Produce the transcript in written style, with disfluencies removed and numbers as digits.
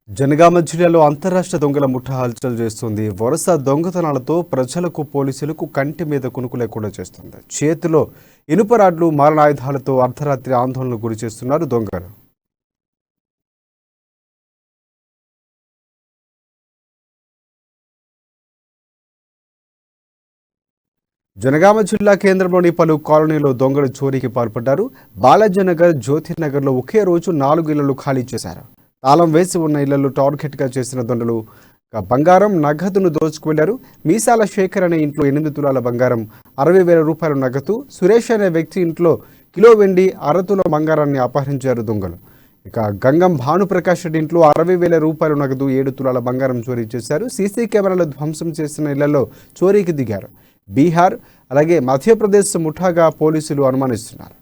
జనగామ జిల్లాలో అంతరాష్ట్ర దొంగల ముఠా హల్చల్ చేస్తుంది. వరుస దొంగతనాలతో ప్రజలకు పోలీసులకు కంటి మీద కునుకు లేకుండా చేస్తుంది. చేతిలో ఇనుప రాడ్లు మారణాయుధాలతో అర్ధరాత్రి ఆందోళనకు గురి చేస్తున్నారు దొంగలు. జనగామ జిల్లా కేంద్రంలోని పలు కాలనీలో దొంగలు చోరీకి పాల్పడ్డారు. బాలాజీనగర్, జ్యోతినగర్లో ఒకే రోజు 4 ఇళ్లను ఖాళీ చేశారు. తాళం వేసి ఉన్న ఇళ్లలో టార్గెట్గా చేసిన దొంగలు బంగారం, నగదును దోచుకువెళ్లారు. మీసాల శేఖర్ అనే ఇంట్లో 8 తులాల బంగారం, 60,000 రూపాయల నగదు, సురేష్ అనే వ్యక్తి ఇంట్లో కిలో వెండి, 1/2 తుల బంగారాన్ని అపహరించారు దొంగలు. ఇక గంగం భానుప్రకాష్ రెడ్డి ఇంట్లో 60,000 రూపాయల నగదు, 7 తులాల బంగారం చోరీ చేశారు. సీసీ కెమెరాలు ధ్వంసం చేసిన ఇళ్లలో చోరీకి దిగారు. బీహార్ అలాగే మధ్యప్రదేశ్ ముఠాగా పోలీసులు అనుమానిస్తున్నారు.